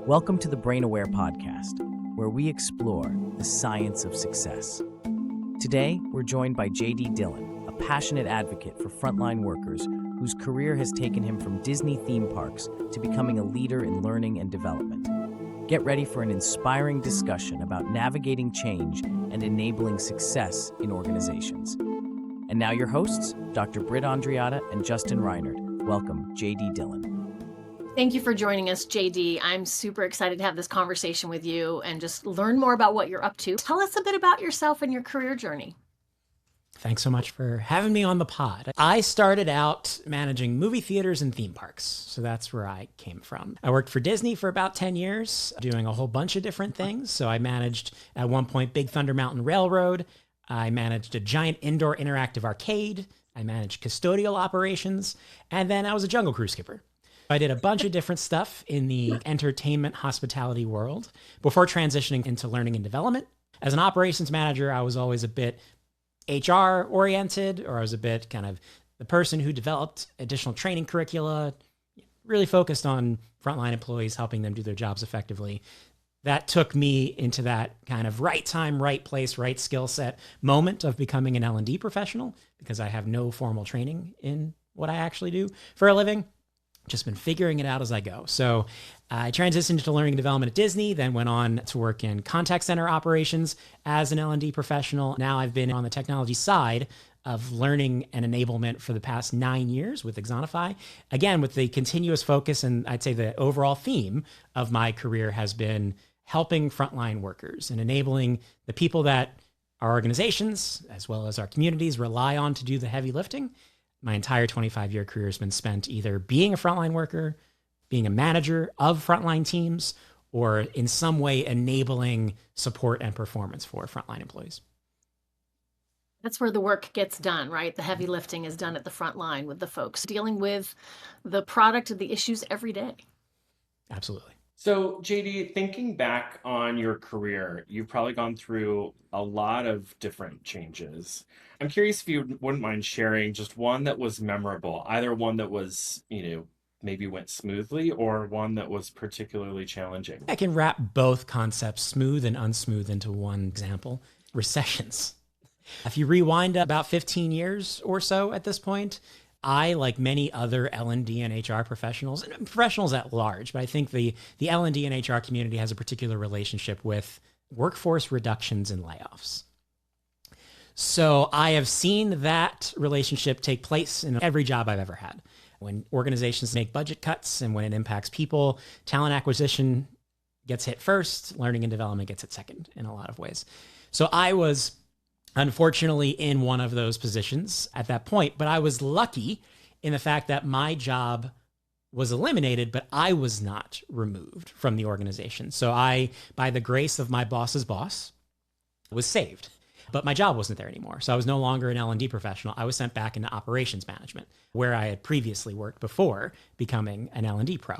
Welcome to the Brain Aware podcast, where we explore the science of success. Today, we're joined by Dillon, a passionate advocate for frontline workers whose career has taken him from Disney theme parks to becoming a leader in learning and development. Get ready for an inspiring discussion about navigating change and enabling success in organizations. And now your hosts, Dr. Britt Andriata and Justin Reinert. Welcome, Dillon. Thank you for joining us, JD. I'm super excited to have this conversation with you and just learn more about what you're up to. Tell us a bit about yourself and your career journey. Thanks so much for having me on the pod. I started out managing movie theaters and theme parks, so that's where I came from. I worked for Disney for about 10 years, doing a whole bunch of different things. So I managed, at one point, Big Thunder Mountain Railroad. I managed a giant indoor interactive arcade. I managed custodial operations, and then I was a Jungle Cruise skipper. I did a bunch of different stuff in the entertainment hospitality world before transitioning into learning and development. As an operations manager, I was always a bit HR oriented, or I was a bit kind of the person who developed additional training curricula, really focused on frontline employees, helping them do their jobs effectively. That took me into that kind of right time, right place, right skill set moment of becoming an L&D professional, because I have no formal training in what I actually do for a living. Just been figuring it out as I go. So I transitioned into learning and development at Disney, then went on to work in contact center operations as an L&D professional. Now I've been on the technology side of learning and enablement for the past 9 years with Exonify. Again, with the continuous focus, and I'd say the overall theme of my career has been helping frontline workers and enabling the people that our organizations, as well as our communities, rely on to do the heavy lifting. My entire 25-year career has been spent either being a frontline worker, being a manager of frontline teams, or in some way enabling support and performance for frontline employees. That's where the work gets done, right? The heavy lifting is done at the front line with the folks dealing with the product of the issues every day. Absolutely. So, JD, thinking back on your career, you've probably gone through a lot of different changes. I'm curious if you wouldn't mind sharing just one that was memorable, either one that was, maybe went smoothly or one that was particularly challenging. I can wrap both concepts, smooth and unsmooth, into one example: recessions. If you rewind about 15 years or so at this point, I, like many other L&D and HR professionals, and professionals at large, but I think the L&D and HR community has a particular relationship with workforce reductions and layoffs. So I have seen that relationship take place in every job I've ever had. When organizations make budget cuts and when it impacts people, talent acquisition gets hit first, learning and development gets hit second in a lot of ways. So I was unfortunately in one of those positions at that point, but I was lucky in the fact that my job was eliminated, but I was not removed from the organization. So I, by the grace of my boss's boss, was saved. But my job wasn't there anymore. So I was no longer an L&D professional. I was sent back into operations management, where I had previously worked before becoming an L&D pro.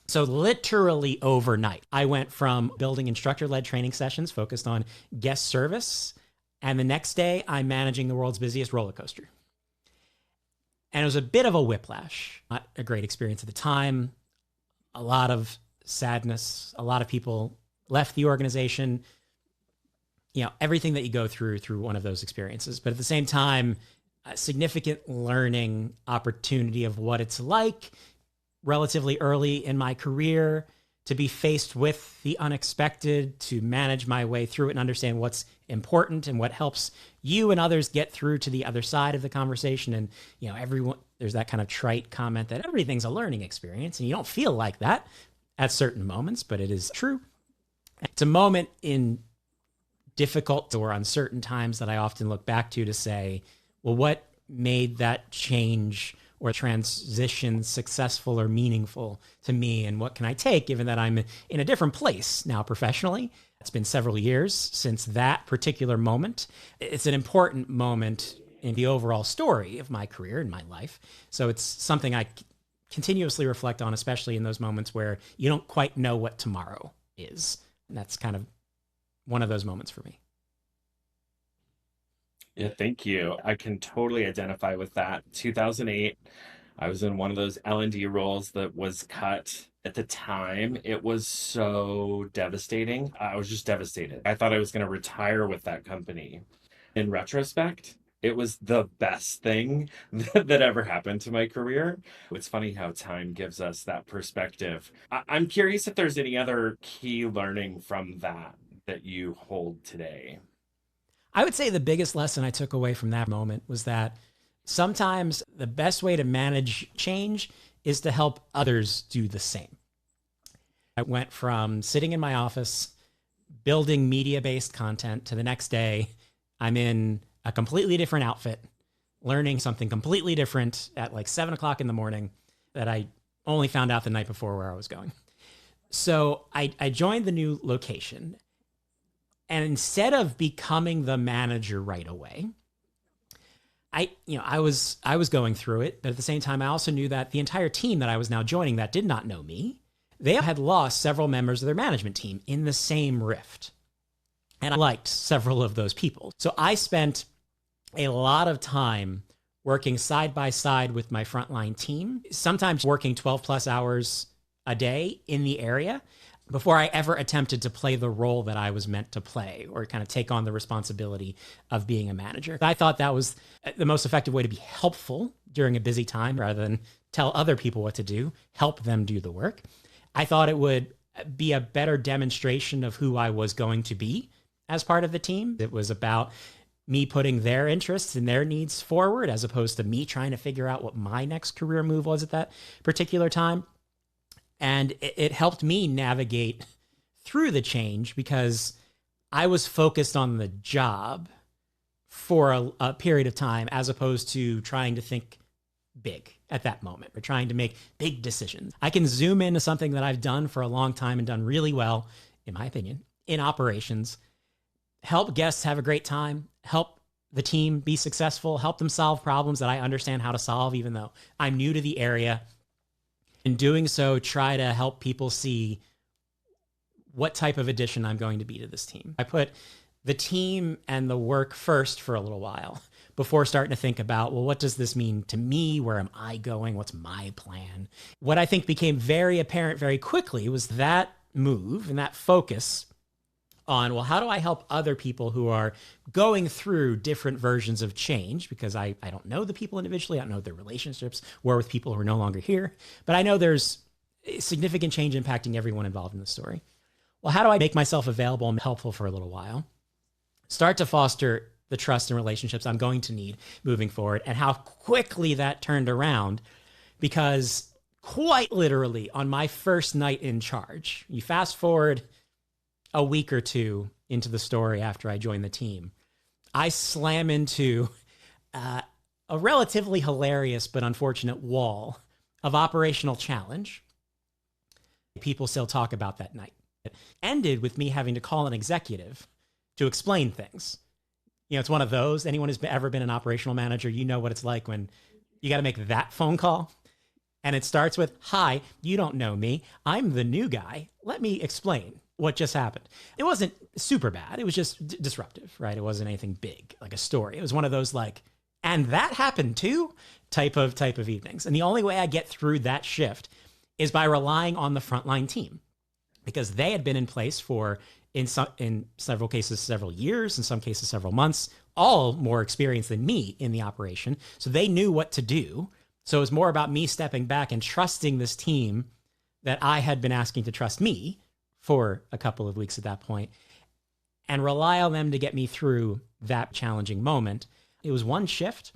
So literally overnight, I went from building instructor-led training sessions focused on guest service, and the next day I'm managing the world's busiest roller coaster. And it was a bit of a whiplash. Not a great experience at the time. A lot of sadness. A lot of people left the organization. Everything that you go through one of those experiences. But at the same time, a significant learning opportunity of what it's like relatively early in my career to be faced with the unexpected, to manage my way through it and understand what's important and what helps you and others get through to the other side of the conversation. And, everyone, there's that kind of trite comment that everything's a learning experience, and you don't feel like that at certain moments, but it is true. It's a moment in difficult or uncertain times that I often look back to say, well, what made that change or transition successful or meaningful to me? And what can I take, given that I'm in a different place now professionally? It's been several years since that particular moment. It's an important moment in the overall story of my career and my life. So it's something I continuously reflect on, especially in those moments where you don't quite know what tomorrow is. And that's kind of one of those moments for me. Yeah, thank you. I can totally identify with that. 2008, I was in one of those L&D roles that was cut At the time, it was so devastating. I was just devastated. I thought I was going to retire with that company. In retrospect, it was the best thing that ever happened to my career. It's funny how time gives us that perspective. I'm curious if there's any other key learning from that you hold today. I would say the biggest lesson I took away from that moment was that sometimes the best way to manage change is to help others do the same. I went from sitting in my office building media-based content to the next day, I'm in a completely different outfit, learning something completely different at like 7 o'clock in the morning that I only found out the night before where I was going. So I joined the new location. And instead of becoming the manager right away, I was going through it, but at the same time, I also knew that the entire team that I was now joining that did not know me, they had lost several members of their management team in the same rift. And I liked several of those people. So I spent a lot of time working side by side with my frontline team, sometimes working 12 plus hours a day in the area before I ever attempted to play the role that I was meant to play or kind of take on the responsibility of being a manager. I thought that was the most effective way to be helpful during a busy time rather than tell other people what to do, help them do the work. I thought it would be a better demonstration of who I was going to be as part of the team. It was about me putting their interests and their needs forward as opposed to me trying to figure out what my next career move was at that particular time. And it helped me navigate through the change because I was focused on the job for a period of time as opposed to trying to think big at that moment or trying to make big decisions. I can zoom into something that I've done for a long time and done really well, in my opinion, in operations, help guests have a great time, help the team be successful, help them solve problems that I understand how to solve, even though I'm new to the area. In doing so, try to help people see what type of addition I'm going to be to this team. I put the team and the work first for a little while before starting to think about, well, what does this mean to me? Where am I going? What's my plan? What I think became very apparent very quickly was that move and that focus on, well, how do I help other people who are going through different versions of change? Because I don't know the people individually. I don't know their relationships were with people who are no longer here. But I know there's significant change impacting everyone involved in the story. Well, how do I make myself available and helpful for a little while? Start to foster the trust and relationships I'm going to need moving forward, and how quickly that turned around, because quite literally on my first night in charge, you fast forward a week or two into the story after I joined the team, I slam into a relatively hilarious but unfortunate wall of operational challenge. People still talk about that night. It ended with me having to call an executive to explain things. You know, it's one of those, anyone who's ever been an operational manager, you know what it's like when you got to make that phone call. And it starts with, hi, you don't know me. I'm the new guy. Let me explain what just happened. It wasn't super bad. It was just disruptive, right? It wasn't anything big, like a story. It was one of those like, and that happened too, type of evenings. And the only way I get through that shift is by relying on the frontline team, because they had been in place for, in several cases, several years, in some cases, several months, all more experienced than me in the operation. So they knew what to do. So it was more about me stepping back and trusting this team that I had been asking to trust me for a couple of weeks at that point, and rely on them to get me through that challenging moment. It was one shift,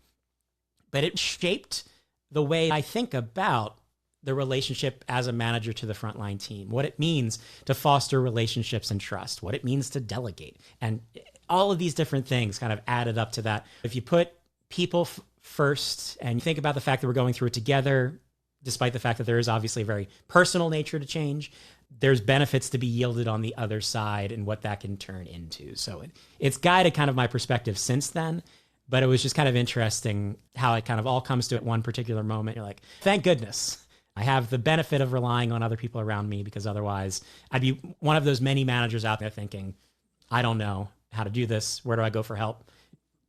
but it shaped the way I think about the relationship as a manager to the frontline team, what it means to foster relationships and trust, what it means to delegate. And all of these different things kind of added up to that. If you put people first and you think about the fact that we're going through it together, despite the fact that there is obviously a very personal nature to change, there's benefits to be yielded on the other side and what that can turn into. So it's guided kind of my perspective since then, but it was just kind of interesting how it kind of all comes to at one particular moment. You're like, thank goodness I have the benefit of relying on other people around me, because otherwise I'd be one of those many managers out there thinking, I don't know how to do this. Where do I go for help?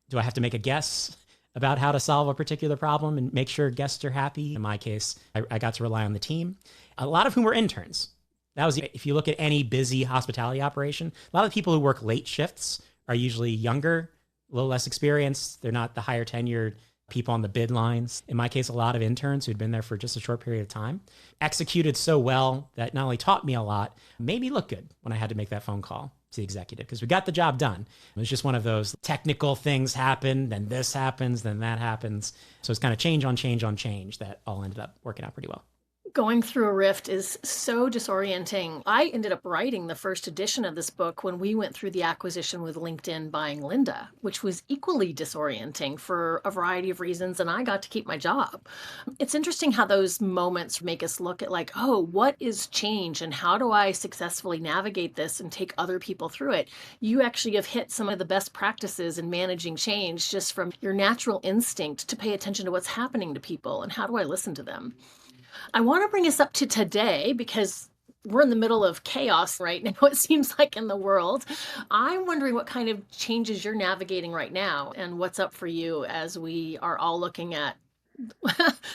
Do I have to make a guess? about how to solve a particular problem and make sure guests are happy. In my case, I got to rely on the team, a lot of whom were interns. That was, if you look at any busy hospitality operation, a lot of people who work late shifts are usually younger, a little less experienced. They're not the higher tenured people on the bid lines. In my case, a lot of interns who'd been there for just a short period of time, executed so well that not only taught me a lot, made me look good when I had to make that phone call to the executive, because we got the job done. It was just one of those technical things happen, then this happens, then that happens. So it's kind of change on change on change that all ended up working out pretty well. Going through a rift is so disorienting. I ended up writing the first edition of this book when we went through the acquisition with LinkedIn buying Lynda, which was equally disorienting for a variety of reasons, and I got to keep my job. It's interesting how those moments make us look at like, oh, what is change and how do I successfully navigate this and take other people through it? You actually have hit some of the best practices in managing change just from your natural instinct to pay attention to what's happening to people and how do I listen to them. I want to bring us up to today because we're in the middle of chaos right now, it seems like, in the world. I'm wondering what kind of changes you're navigating right now and what's up for you as we are all looking at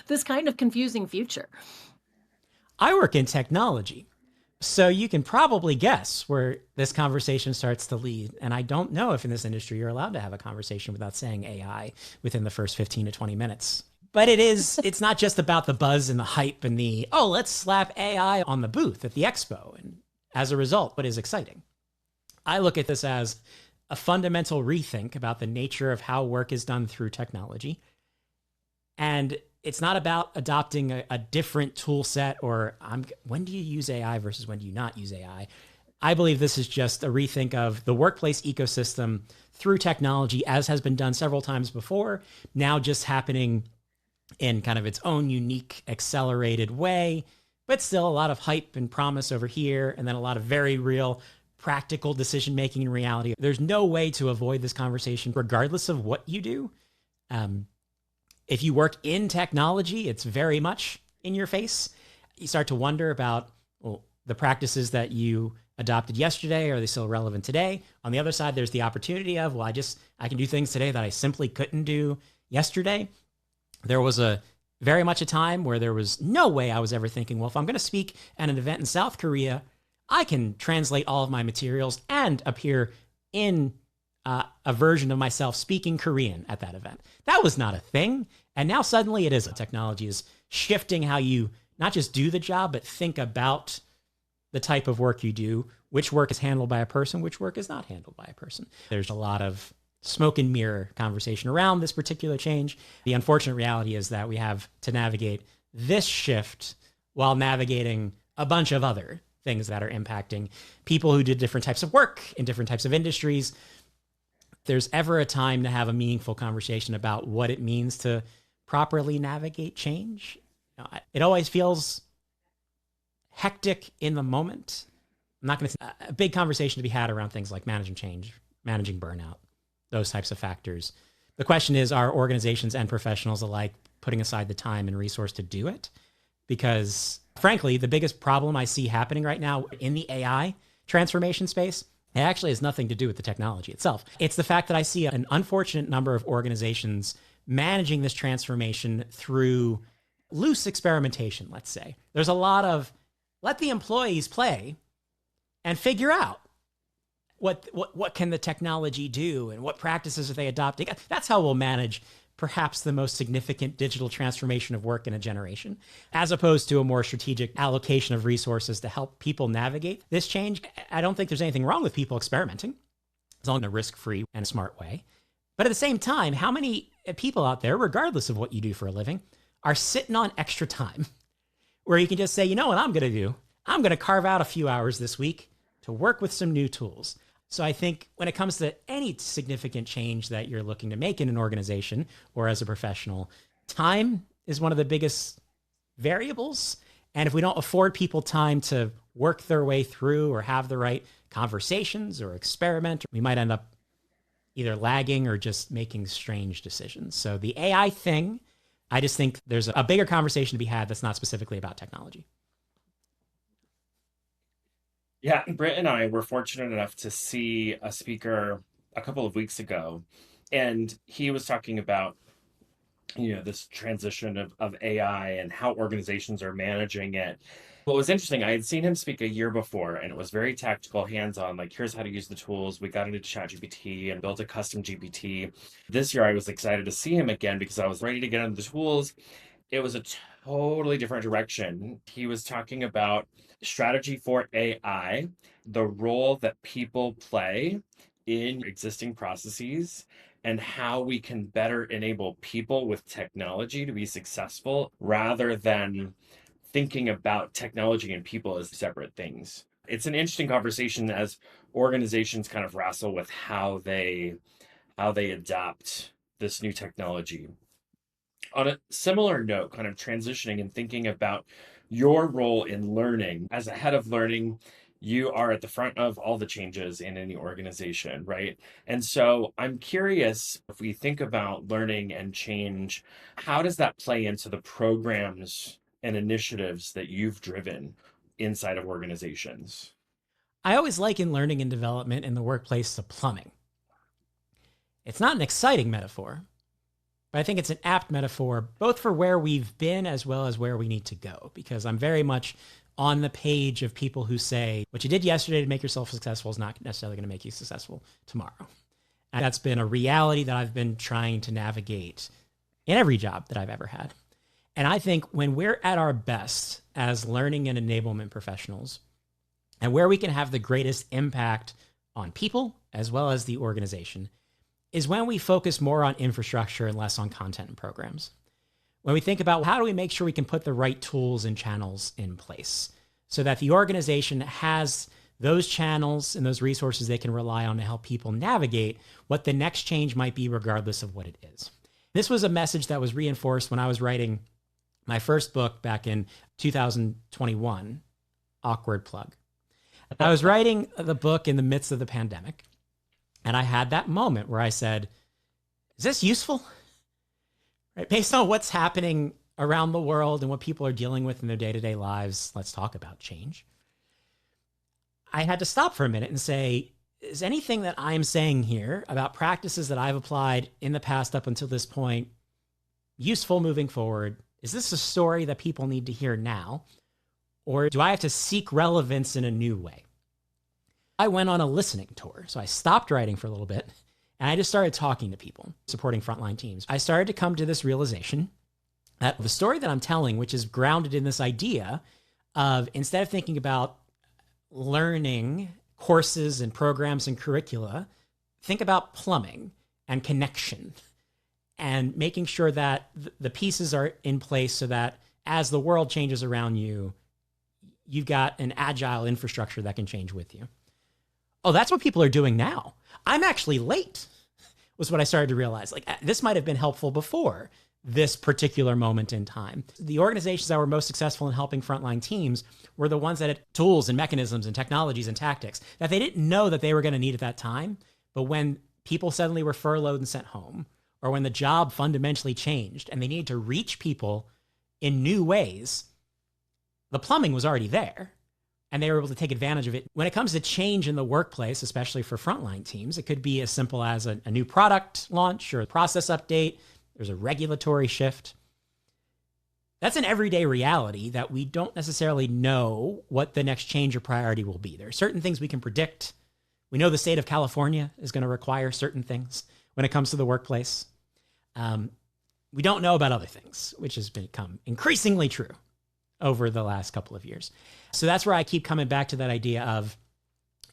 this kind of confusing future. I work in technology, so you can probably guess where this conversation starts to lead. And I don't know if in this industry you're allowed to have a conversation without saying AI within the first 15 to 20 minutes. But it's not just about the buzz and the hype and the, oh, let's slap AI on the booth at the expo. And as a result, what is exciting? I look at this as a fundamental rethink about the nature of how work is done through technology. And it's not about adopting a different tool set or when do you use AI versus when do you not use AI? I believe this is just a rethink of the workplace ecosystem through technology, as has been done several times before, now just happening in kind of its own unique, accelerated way, but still a lot of hype and promise over here, and then a lot of very real, practical decision-making in reality. There's no way to avoid this conversation, regardless of what you do. If you work in technology, it's very much in your face. You start to wonder about, well, the practices that you adopted yesterday, are they still relevant today? On the other side, there's the opportunity of, well, I can do things today that I simply couldn't do yesterday. There was very much a time where there was no way I was ever thinking, well, if I'm going to speak at an event in South Korea, I can translate all of my materials and appear in a version of myself speaking Korean at that event. That was not a thing. And now suddenly it is. Technology is shifting how you not just do the job, but think about the type of work you do, which work is handled by a person, which work is not handled by a person. There's a lot of smoke and mirror conversation around this particular change. The unfortunate reality is that we have to navigate this shift while navigating a bunch of other things that are impacting people who did different types of work in different types of industries. If there's ever a time to have a meaningful conversation about what it means to properly navigate change, it always feels hectic in the moment. I'm not going to say a big conversation to be had around things like managing change, managing burnout, those types of factors. The question is, are organizations and professionals alike putting aside the time and resource to do it? Because frankly, the biggest problem I see happening right now in the AI transformation space, it actually has nothing to do with the technology itself. It's the fact that I see an unfortunate number of organizations managing this transformation through loose experimentation, let's say. There's a lot of let the employees play and figure out what can the technology do and what practices are they adopting. That's how we'll manage perhaps the most significant digital transformation of work in a generation, as opposed to a more strategic allocation of resources to help people navigate this change. I don't think there's anything wrong with people experimenting. It's all in a risk-free and smart way. But at the same time, how many people out there, regardless of what you do for a living, are sitting on extra time where you can just say, you know what I'm going to do? I'm going to carve out a few hours this week to work with some new tools. So I think when it comes to any significant change that you're looking to make in an organization or as a professional, time is one of the biggest variables. And if we don't afford people time to work their way through or have the right conversations or experiment, we might end up either lagging or just making strange decisions. So the AI thing, I just think there's a bigger conversation to be had that's not specifically about technology. Yeah, Britt and I were fortunate enough to see a speaker a couple of weeks ago, and he was talking about this transition of AI and how organizations are managing it. What was interesting, I had seen him speak a year before, and it was very tactical, hands-on, like here's how to use the tools. We got into ChatGPT and built a custom GPT. This year I was excited to see him again because I was ready to get into the tools. It was a totally different direction. He was talking about strategy for AI, the role that people play in existing processes, and how we can better enable people with technology to be successful rather than thinking about technology and people as separate things. It's an interesting conversation as organizations kind of wrestle with how they adopt this new technology. On a similar note, kind of transitioning and thinking about your role in learning, as a head of learning, you are at the front of all the changes in any organization, right? And so I'm curious, if we think about learning and change, how does that play into the programs and initiatives that you've driven inside of organizations? I always liken learning and development in the workplace to plumbing. It's not an exciting metaphor, but I think it's an apt metaphor, both for where we've been as well as where we need to go, because I'm very much on the page of people who say, what you did yesterday to make yourself successful is not necessarily going to make you successful tomorrow. And that's been a reality that I've been trying to navigate in every job that I've ever had. And I think when we're at our best as learning and enablement professionals, and where we can have the greatest impact on people as well as the organization, is when we focus more on infrastructure and less on content and programs. When we think about how do we make sure we can put the right tools and channels in place so that the organization has those channels and those resources they can rely on to help people navigate what the next change might be, regardless of what it is. This was a message that was reinforced when I was writing my first book back in 2021, Awkward Plug. I was writing the book in the midst of the pandemic, and I had that moment where I said, is this useful? Right? Based on what's happening around the world and what people are dealing with in their day-to-day lives, let's talk about change. I had to stop for a minute and say, is anything that I'm saying here about practices that I've applied in the past up until this point useful moving forward? Is this a story that people need to hear now? Or do I have to seek relevance in a new way? I went on a listening tour. So I stopped writing for a little bit and I just started talking to people supporting frontline teams. I started to come to this realization that the story that I'm telling, which is grounded in this idea of, instead of thinking about learning courses and programs and curricula, think about plumbing and connection and making sure that the pieces are in place so that as the world changes around you, you've got an agile infrastructure that can change with you. Oh, that's what people are doing now. I'm actually late, was what I started to realize. Like, this might have been helpful before this particular moment in time. The organizations that were most successful in helping frontline teams were the ones that had tools and mechanisms and technologies and tactics that they didn't know that they were going to need at that time. But when people suddenly were furloughed and sent home, or when the job fundamentally changed and they needed to reach people in new ways, the plumbing was already there and they were able to take advantage of it. When it comes to change in the workplace, especially for frontline teams, it could be as simple as a new product launch or a process update. There's a regulatory shift. That's an everyday reality that we don't necessarily know what the next change or priority will be. There are certain things we can predict. We know the state of California is going to require certain things when it comes to the workplace. We don't know about other things, which has become increasingly true over the last couple of years. So that's where I keep coming back to that idea of,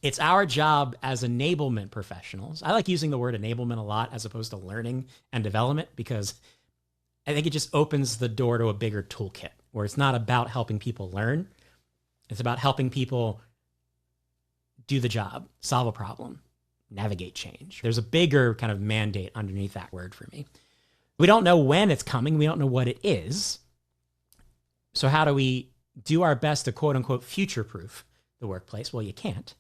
it's our job as enablement professionals. I like using the word enablement a lot as opposed to learning and development, because I think it just opens the door to a bigger toolkit where it's not about helping people learn. It's about helping people do the job, solve a problem, navigate change. There's a bigger kind of mandate underneath that word for me. We don't know when it's coming. We don't know what it is. So how do we do our best to quote unquote future-proof the workplace? Well, you can't.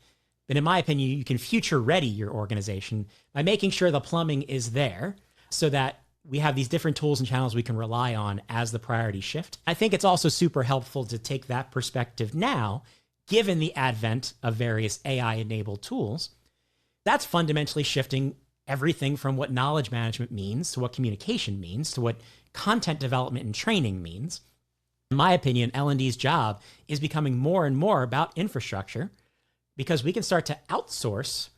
But in my opinion, you can future ready your organization by making sure the plumbing is there so that we have these different tools and channels we can rely on as the priorities shift. I think it's also super helpful to take that perspective now, given the advent of various AI-enabled tools. That's fundamentally shifting everything from what knowledge management means to what communication means to what content development and training means. In my opinion, L&D's job is becoming more and more about infrastructure because we can start to outsource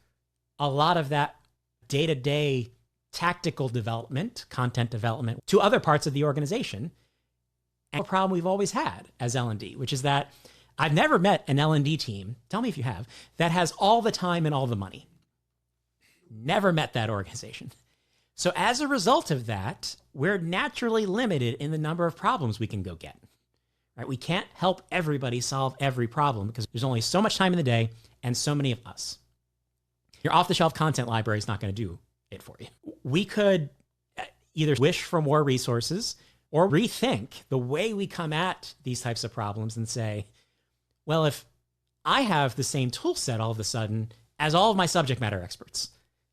a lot of that day-to-day tactical development, content development to other parts of the organization. And a problem we've always had as L&D, which is that I've never met an L&D team, tell me if you have, that has all the time and all the money. Never met that organization. So as a result of that, we're naturally limited in the number of problems we can go get. Right? We can't help everybody solve every problem because there's only so much time in the day and so many of us. Your off-the-shelf content library is not going to do it for you. We could either wish for more resources or rethink the way we come at these types of problems and say, well, if I have the same tool set all of a sudden as all of my subject matter experts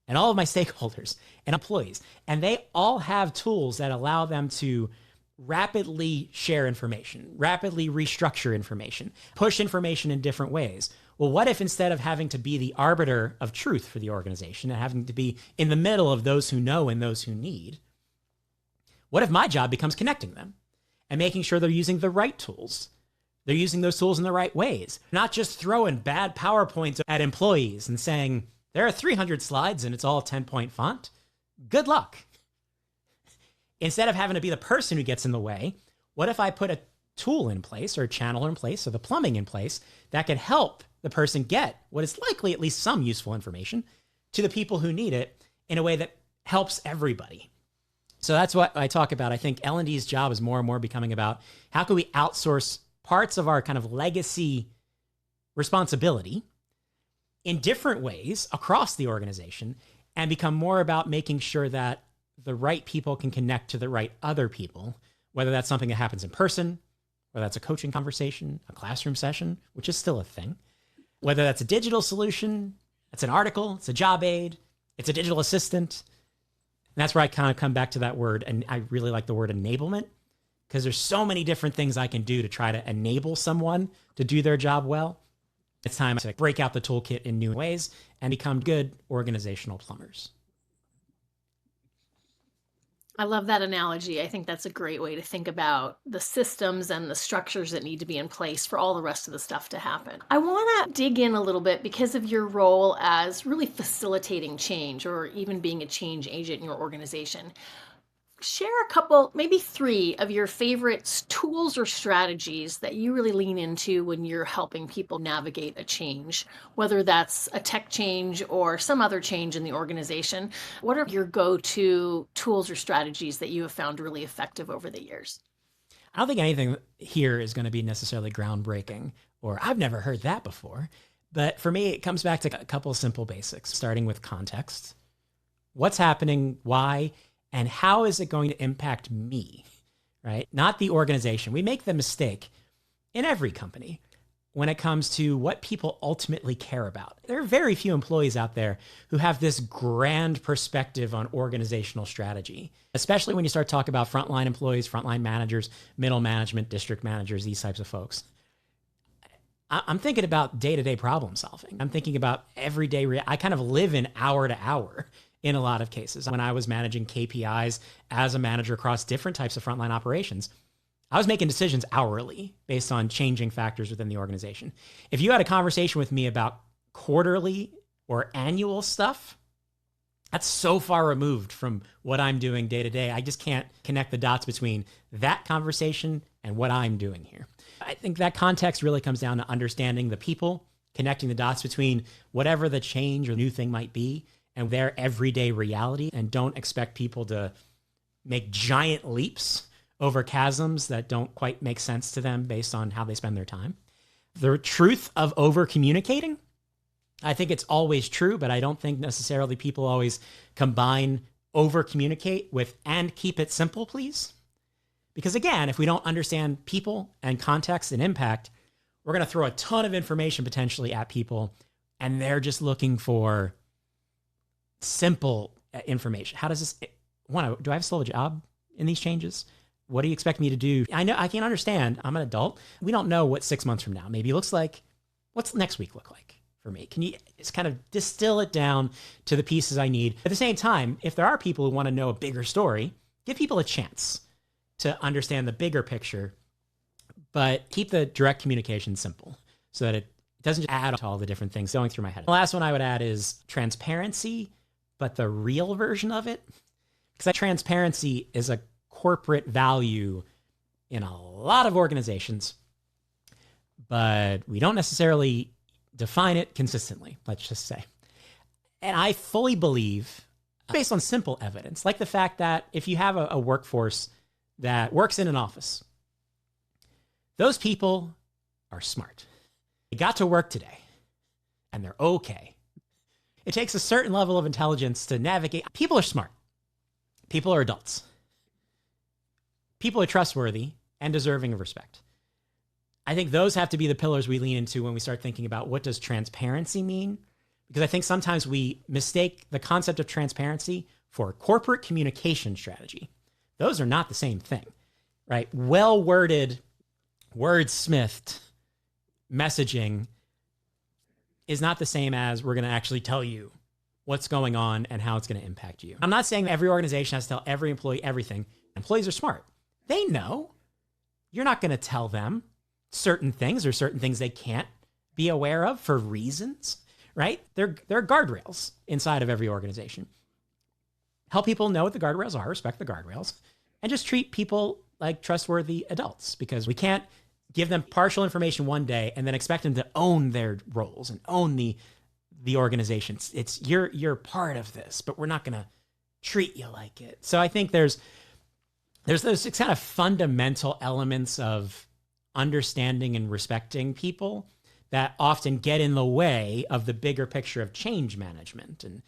and all of my stakeholders and employees, and they all have tools that allow them to rapidly share information, rapidly restructure information, push information in different ways. Well, what if instead of having to be the arbiter of truth for the organization and having to be in the middle of those who know and those who need, what if my job becomes connecting them and making sure they're using the right tools? They're using those tools in the right ways, not just throwing bad PowerPoints at employees and saying, there are 300 slides and it's all 10-point font. Good luck. Instead of having to be the person who gets in the way, what if I put a tool in place or a channel in place or the plumbing in place that can help the person get what is likely at least some useful information to the people who need it in a way that helps everybody? So that's what I talk about. I think L&D's job is more and more becoming about how can we outsource parts of our kind of legacy responsibility in different ways across the organization and become more about making sure that the right people can connect to the right other people, whether that's something that happens in person, whether that's a coaching conversation, a classroom session, which is still a thing, whether that's a digital solution, it's an article, it's a job aid, it's a digital assistant. And that's where I kind of come back to that word. And I really like the word enablement because there's so many different things I can do to try to enable someone to do their job well. It's time to break out the toolkit in new ways and become good organizational plumbers. I love that analogy. I think that's a great way to think about the systems and the structures that need to be in place for all the rest of the stuff to happen. I want to dig in a little bit because of your role as really facilitating change or even being a change agent in your organization. Share a couple, maybe 3 of your favorite tools or strategies that you really lean into when you're helping people navigate a change, whether that's a tech change or some other change in the organization. What are your go-to tools or strategies that you have found really effective over the years? I don't think anything here is going to be necessarily groundbreaking or I've never heard that before. But for me, it comes back to a couple of simple basics, starting with context. What's happening? Why? And how is it going to impact me, right? Not the organization. We make the mistake in every company when it comes to what people ultimately care about. There are very few employees out there who have this grand perspective on organizational strategy, especially when you start talking about frontline employees, frontline managers, middle management, district managers, these types of folks. I'm thinking about day-to-day problem solving. I'm thinking about everyday, I kind of live in hour to hour in a lot of cases. When I was managing KPIs as a manager across different types of frontline operations, I was making decisions hourly based on changing factors within the organization. If you had a conversation with me about quarterly or annual stuff, that's so far removed from what I'm doing day to day. I just can't connect the dots between that conversation and what I'm doing here. I think that context really comes down to understanding the people, connecting the dots between whatever the change or new thing might be and their everyday reality, and don't expect people to make giant leaps over chasms that don't quite make sense to them based on how they spend their time. The truth of over communicating, I think it's always true, but I don't think necessarily people always combine over communicate with and keep it simple, please. Because again, if we don't understand people and context and impact, we're going to throw a ton of information potentially at people and they're just looking for simple information. How does this, do I still have a job in these changes? What do you expect me to do? I know I can't understand. I'm an adult. We don't know what 6 months from now maybe looks like. What's next week look like for me? Can you just kind of distill it down to the pieces I need? At the same time, if there are people who want to know a bigger story, give people a chance to understand the bigger picture, but keep the direct communication simple so that it doesn't just add to all the different things going through my head. The last one I would add is transparency, but the real version of it. Because transparency is a corporate value in a lot of organizations, but we don't necessarily define it consistently, let's just say. And I fully believe, based on simple evidence, like the fact that if you have a workforce that works in an office, those people are smart. They got to work today, and they're okay. It takes a certain level of intelligence to navigate. People are smart. People are adults. People are trustworthy and deserving of respect. I think those have to be the pillars we lean into when we start thinking about what does transparency mean? Because I think sometimes we mistake the concept of transparency for corporate communication strategy. Those are not the same thing, right? Well-worded, wordsmithed messaging is not the same as we're going to actually tell you what's going on and how it's going to impact you. I'm not saying every organization has to tell every employee everything. Employees are smart. They know. You're not going to tell them certain things or certain things they can't be aware of for reasons, right? There are guardrails inside of every organization. Help people know what the guardrails are, respect the guardrails, and just treat people like trustworthy adults, because we can't give them partial information one day and then expect them to own their roles and own the organization. It's you're part of this, but we're not going to treat you like it. So I think there's those kind of fundamental elements of understanding and respecting people that often get in the way of the bigger picture of change management and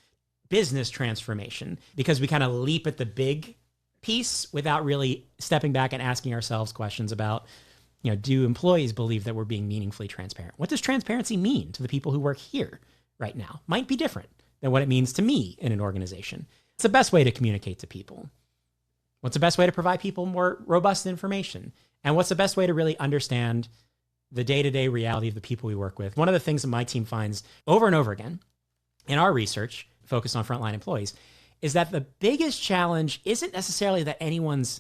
business transformation, because we kind of leap at the big piece without really stepping back and asking ourselves questions about, do employees believe that we're being meaningfully transparent? What does transparency mean to the people who work here right now? Might be different than what it means to me in an organization. It's the best way to communicate to people. What's the best way to provide people more robust information? And what's the best way to really understand the day-to-day reality of the people we work with? One of the things that my team finds over and over again in our research focused on frontline employees is that the biggest challenge isn't necessarily that anyone's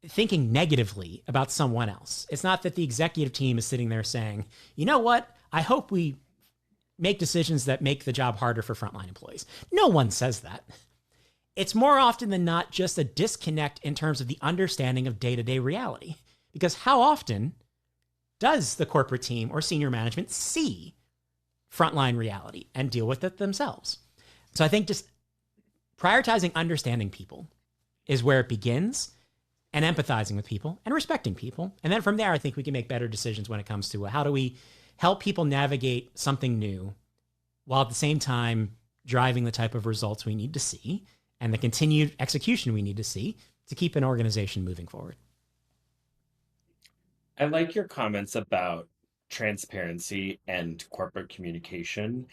thinking negatively about someone else. It's not that the executive team is sitting there saying, you know what? I hope we make decisions that make the job harder for frontline employees. No one says that. It's more often than not just a disconnect in terms of the understanding of day-to-day reality. Because how often does the corporate team or senior management see frontline reality and deal with it themselves? So I think just prioritizing understanding people is where it begins, and empathizing with people and respecting people. And then from there, I think we can make better decisions when it comes to how do we help people navigate something new while at the same time driving the type of results we need to see and the continued execution we need to see to keep an organization moving forward. I like your comments about transparency and corporate communication.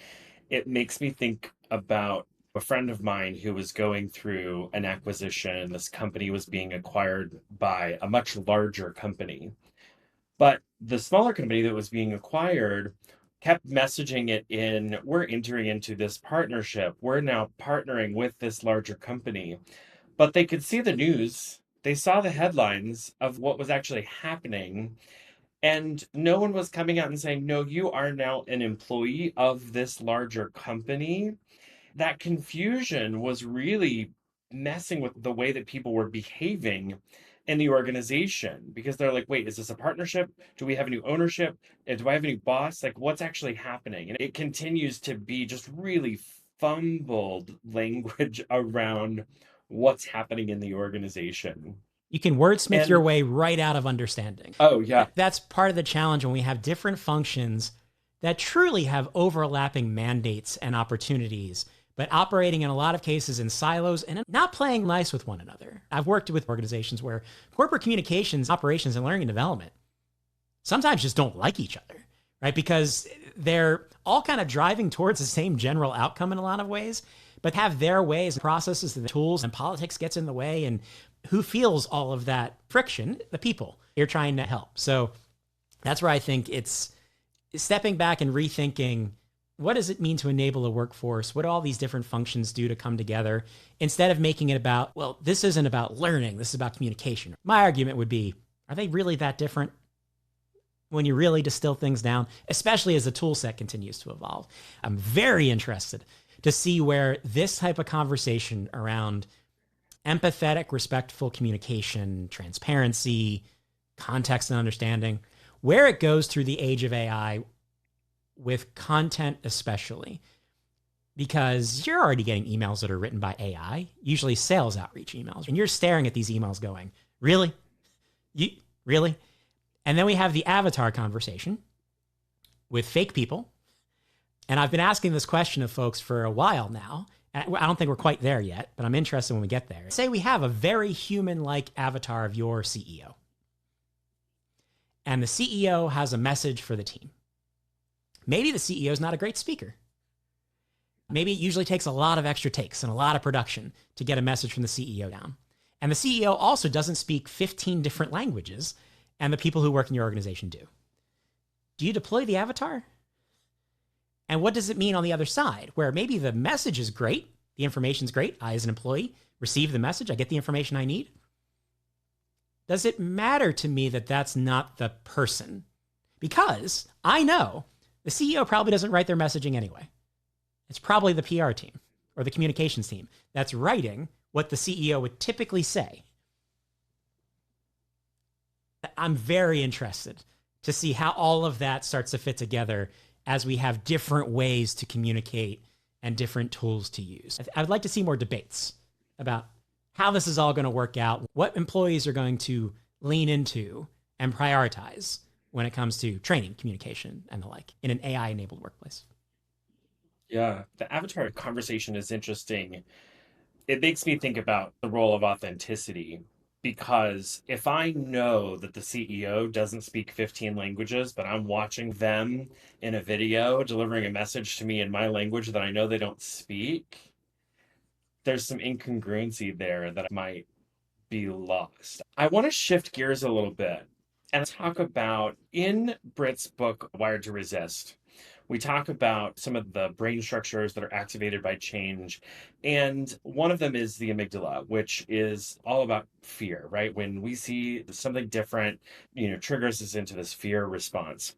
It makes me think about a friend of mine who was going through an acquisition. This company was being acquired by a much larger company. But the smaller company that was being acquired kept messaging it in, we're entering into this partnership. We're now partnering with this larger company. But they could see the news. They saw the headlines of what was actually happening. And no one was coming out and saying, no, you are now an employee of this larger company. That confusion was really messing with the way that people were behaving in the organization, because they're like, wait, is this a partnership? Do we have a new ownership? Do I have a new boss? Like, what's actually happening? And it continues to be just really fumbled language around what's happening in the organization. You can wordsmith your way right out of understanding. Oh, yeah. That's part of the challenge when we have different functions that truly have overlapping mandates and opportunities, but operating in a lot of cases in silos and not playing nice with one another. I've worked with organizations where corporate communications, operations, and learning and development sometimes just don't like each other, right? Because they're all kind of driving towards the same general outcome in a lot of ways, but have their ways, processes, and tools, and politics gets in the way. And who feels all of that friction? The people you're trying to help. So that's where I think it's stepping back and rethinking What does it mean to enable a workforce? What do all these different functions do to come together? Instead of making it about, well, this isn't about learning, this is about communication. My argument would be, are they really that different when you really distill things down, especially as the tool set continues to evolve? I'm very interested to see where this type of conversation around empathetic, respectful communication, transparency, context and understanding, where it goes through the age of AI with content especially. Because you're already getting emails that are written by AI, usually sales outreach emails, and you're staring at these emails going, really? Really? And then we have the avatar conversation with fake people. And I've been asking this question of folks for a while now. And I don't think we're quite there yet, but I'm interested when we get there. Say we have a very human-like avatar of your CEO. And the CEO has a message for the team. Maybe the CEO is not a great speaker. Maybe it usually takes a lot of extra takes and a lot of production to get a message from the CEO down. And the CEO also doesn't speak 15 different languages, and the people who work in your organization do. Do you deploy the avatar? And what does it mean on the other side, where maybe the message is great, the information's great, I as an employee receive the message, I get the information I need? Does it matter to me that that's not the person? Because I know the CEO probably doesn't write their messaging anyway. It's probably the PR team or the communications team that's writing what the CEO would typically say. I'm very interested to see how all of that starts to fit together as we have different ways to communicate and different tools to use. I would like to see more debates about how this is all going to work out, what employees are going to lean into and prioritize when it comes to training, communication, and the like in an AI-enabled workplace. Yeah, the avatar conversation is interesting. It makes me think about the role of authenticity, because if I know that the CEO doesn't speak 15 languages, but I'm watching them in a video delivering a message to me in my language that I know they don't speak, there's some incongruency there that might be lost. I want to shift gears a little bit and talk about, in Britt's book, Wired to Resist, we talk about some of the brain structures that are activated by change. And one of them is the amygdala, which is all about fear, right? When we see something different, triggers us into this fear response.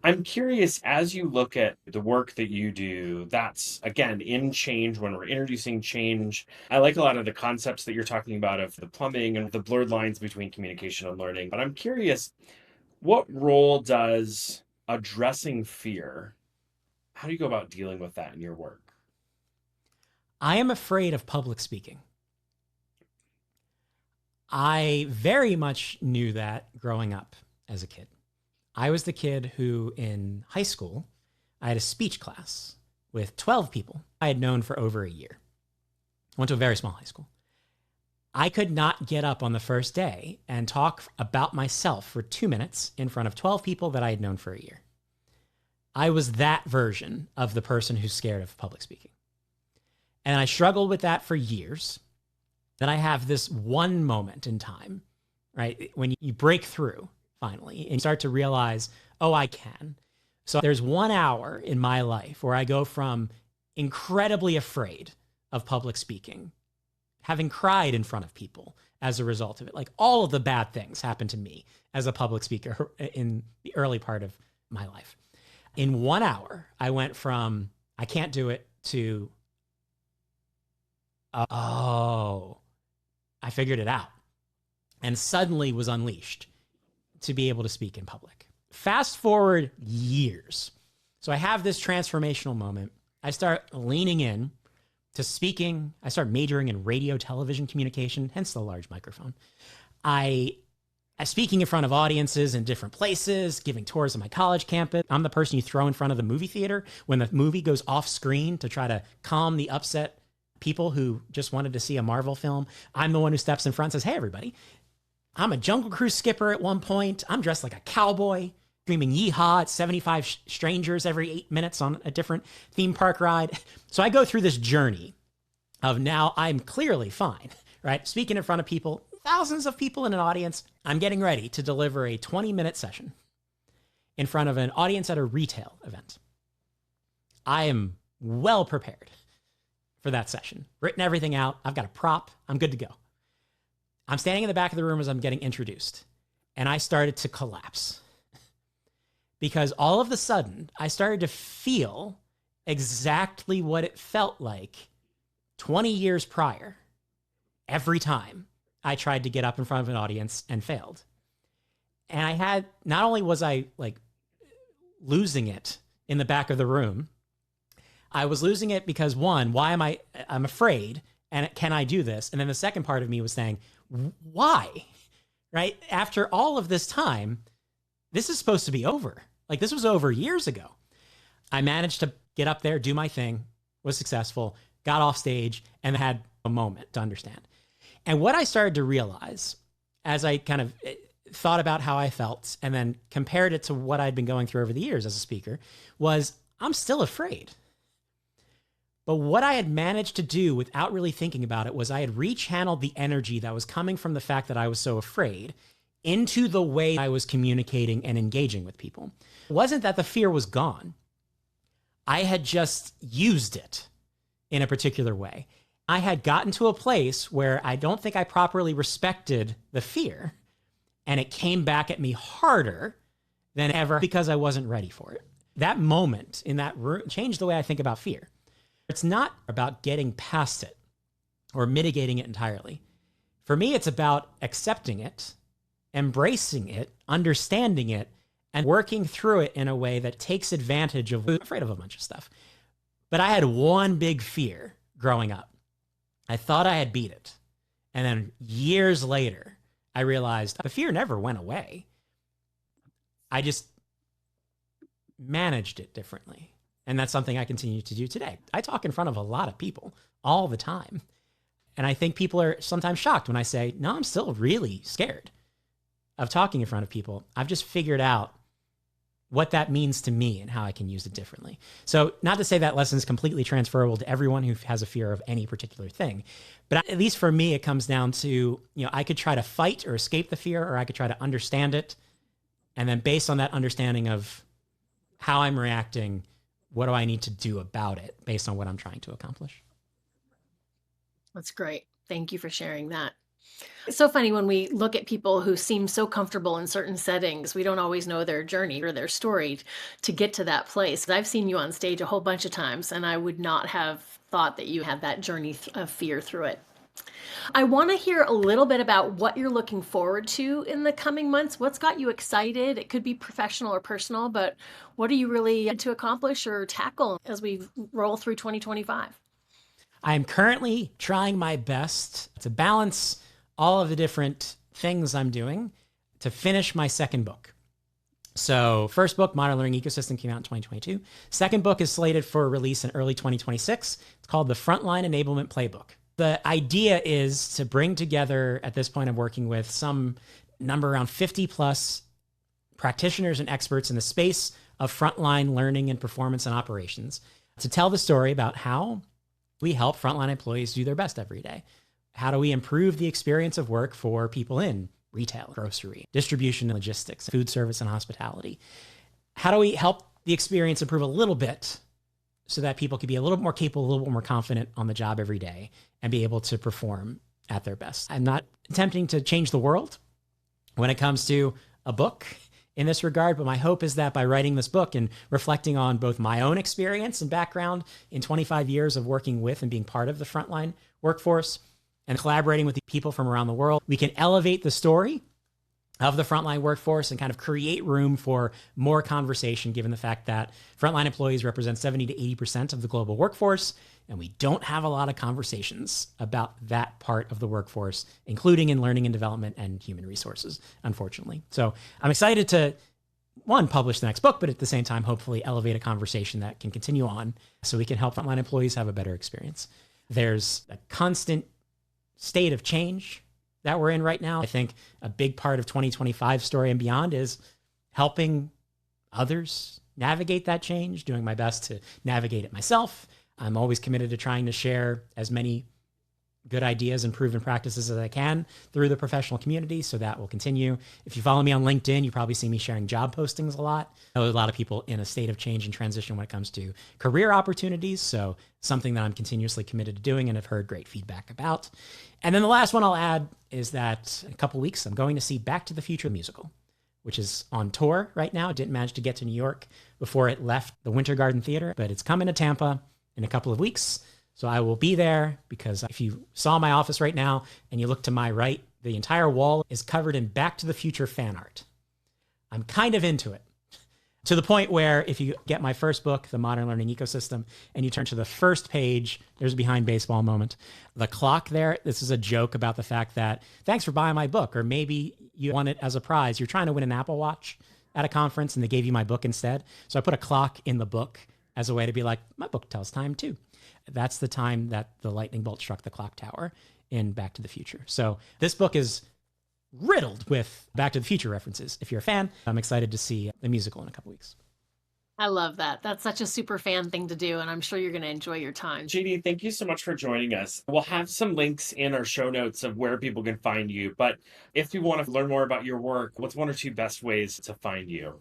I'm curious, as you look at the work that you do, that's, again, in change, when we're introducing change. I like a lot of the concepts that you're talking about of the plumbing and the blurred lines between communication and learning. But I'm curious, what role does addressing fear, how do you go about dealing with that in your work? I am afraid of public speaking. I very much knew that growing up as a kid. I was the kid who, in high school, I had a speech class with 12 people I had known for over a year. I went to a very small high school. I could not get up on the first day and talk about myself for 2 minutes in front of 12 people that I had known for a year. I was that version of the person who's scared of public speaking. And I struggled with that for years. Then I have this one moment in time, right? When you break through finally and start to realize, oh, I can. So there's 1 hour in my life where I go from incredibly afraid of public speaking, having cried in front of people as a result of it. Like, all of the bad things happened to me as a public speaker in the early part of my life. In 1 hour, I went from, I can't do it, to, oh, I figured it out, and suddenly was unleashed to be able to speak in public. Fast forward years. So I have this transformational moment. I start leaning in to speaking. I start majoring in radio, television communication, hence the large microphone. I'm speaking in front of audiences in different places, giving tours of my college campus. I'm the person you throw in front of the movie theater when the movie goes off screen to try to calm the upset people who just wanted to see a Marvel film. I'm the one who steps in front and says, hey, everybody, I'm a Jungle Cruise skipper at one point. I'm dressed like a cowboy, screaming yeehaw at 75 strangers every 8 minutes on a different theme park ride. So I go through this journey of, now I'm clearly fine, right? Speaking in front of people, thousands of people in an audience. I'm getting ready to deliver a 20-minute session in front of an audience at a retail event. I am well prepared for that session. Written everything out. I've got a prop. I'm good to go. I'm standing in the back of the room as I'm getting introduced, and I started to collapse because all of a sudden I started to feel exactly what it felt like 20 years prior every time I tried to get up in front of an audience and failed. And I had, not only was I like losing it in the back of the room, I was losing it because one, I'm afraid, and can I do this? And then the second part of me was saying, why? Right? After all of this time, this is supposed to be over. Like, this was over years ago. I managed to get up there, do my thing, was successful, got off stage, and had a moment to understand. And what I started to realize as I kind of thought about how I felt and then compared it to what I'd been going through over the years as a speaker was I'm still afraid. But what I had managed to do without really thinking about it was I had rechanneled the energy that was coming from the fact that I was so afraid into the way I was communicating and engaging with people. It wasn't that the fear was gone. I had just used it in a particular way. I had gotten to a place where I don't think I properly respected the fear, and it came back at me harder than ever because I wasn't ready for it. That moment in that room changed the way I think about fear. It's not about getting past it or mitigating it entirely. For me, it's about accepting it, embracing it, understanding it, and working through it in a way that takes advantage of, I'm afraid of a bunch of stuff. But I had one big fear growing up. I thought I had beat it. And then years later, I realized the fear never went away. I just managed it differently. And that's something I continue to do today. I talk in front of a lot of people all the time. And I think people are sometimes shocked when I say, no, I'm still really scared of talking in front of people. I've just figured out what that means to me and how I can use it differently. So not to say that lesson is completely transferable to everyone who has a fear of any particular thing, but at least for me, it comes down to, I could try to fight or escape the fear, or I could try to understand it. And then based on that understanding of how I'm reacting, what do I need to do about it based on what I'm trying to accomplish? That's great. Thank you for sharing that. It's so funny when we look at people who seem so comfortable in certain settings, we don't always know their journey or their story to get to that place. I've seen you on stage a whole bunch of times, and I would not have thought that you had that journey of fear through it. I want to hear a little bit about what you're looking forward to in the coming months. What's got you excited? It could be professional or personal, but what are you really to accomplish or tackle as we roll through 2025? I am currently trying my best to balance all of the different things I'm doing to finish my second book. So first book, Modern Learning Ecosystem, came out in 2022. Second book is slated for release in early 2026. It's called the Frontline Enablement Playbook. The idea is to bring together, at this point I'm working with some number around 50 plus practitioners and experts in the space of frontline learning and performance and operations to tell the story about how we help frontline employees do their best every day. How do we improve the experience of work for people in retail, grocery, distribution, logistics, food service, and hospitality? How do we help the experience improve a little bit so that people can be a little bit more capable, a little bit more confident on the job every day and be able to perform at their best? I'm not attempting to change the world when it comes to a book in this regard, but my hope is that by writing this book and reflecting on both my own experience and background in 25 years of working with and being part of the frontline workforce and collaborating with the people from around the world, we can elevate the story of the frontline workforce and kind of create room for more conversation, given the fact that frontline employees represent 70 to 80% of the global workforce, and we don't have a lot of conversations about that part of the workforce, including in learning and development and human resources, unfortunately. So I'm excited to, one, publish the next book, but at the same time, hopefully elevate a conversation that can continue on so we can help frontline employees have a better experience. There's a constant state of change that we're in right now. I think a big part of 2025 story and beyond is helping others navigate that change, doing my best to navigate it myself. I'm always committed to trying to share as many good ideas and proven practices as I can through the professional community. So that will continue. If you follow me on LinkedIn, you probably see me sharing job postings a lot. I know a lot of people in a state of change and transition when it comes to career opportunities. So something that I'm continuously committed to doing and have heard great feedback about. And then the last one I'll add is that in a couple weeks, I'm going to see Back to the Future musical, which is on tour right now. Didn't manage to get to New York before it left the Winter Garden Theater, but it's coming to Tampa in a couple of weeks. So I will be there because if you saw my office right now and you look to my right, the entire wall is covered in Back to the Future fan art. I'm kind of into it, to the point where if you get my first book, The Modern Learning Ecosystem, and you turn to the first page, there's a behind baseball moment. The clock there, this is a joke about the fact that thanks for buying my book, or maybe you won it as a prize. You're trying to win an Apple Watch at a conference and they gave you my book instead. So I put a clock in the book as a way to be like, my book tells time too. That's the time that the lightning bolt struck the clock tower in Back to the Future. So this book is riddled with Back to the Future references. If you're a fan, I'm excited to see the musical in a couple weeks. I love that. That's such a super fan thing to do, and I'm sure you're going to enjoy your time. JD, thank you so much for joining us. We'll have some links in our show notes of where people can find you. But if you want to learn more about your work, what's one or two best ways to find you?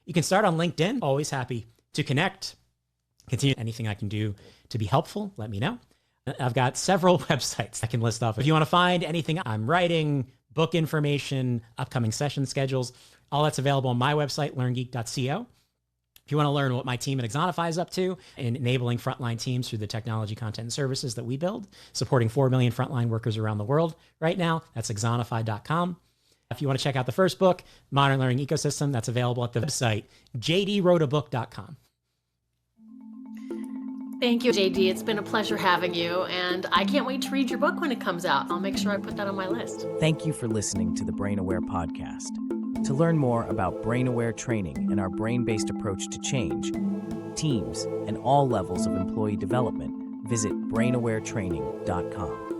You can start on LinkedIn. Always happy to connect. Continue anything I can do to be helpful, let me know. I've got several websites I can list off. If you want to find anything I'm writing, book information, upcoming session schedules, all that's available on my website, learngeek.co. If you want to learn what my team at Exonify is up to in enabling frontline teams through the technology, content, and services that we build, supporting 4 million frontline workers around the world right now, that's exonify.com. If you want to check out the first book, Modern Learning Ecosystem, that's available at the website, jdwroteabook.com. Thank you, JD. It's been a pleasure having you, and I can't wait to read your book when it comes out. I'll make sure I put that on my list. Thank you for listening to the Brain Aware podcast. To learn more about Brain Aware training and our brain-based approach to change, teams, and all levels of employee development, visit brainawaretraining.com.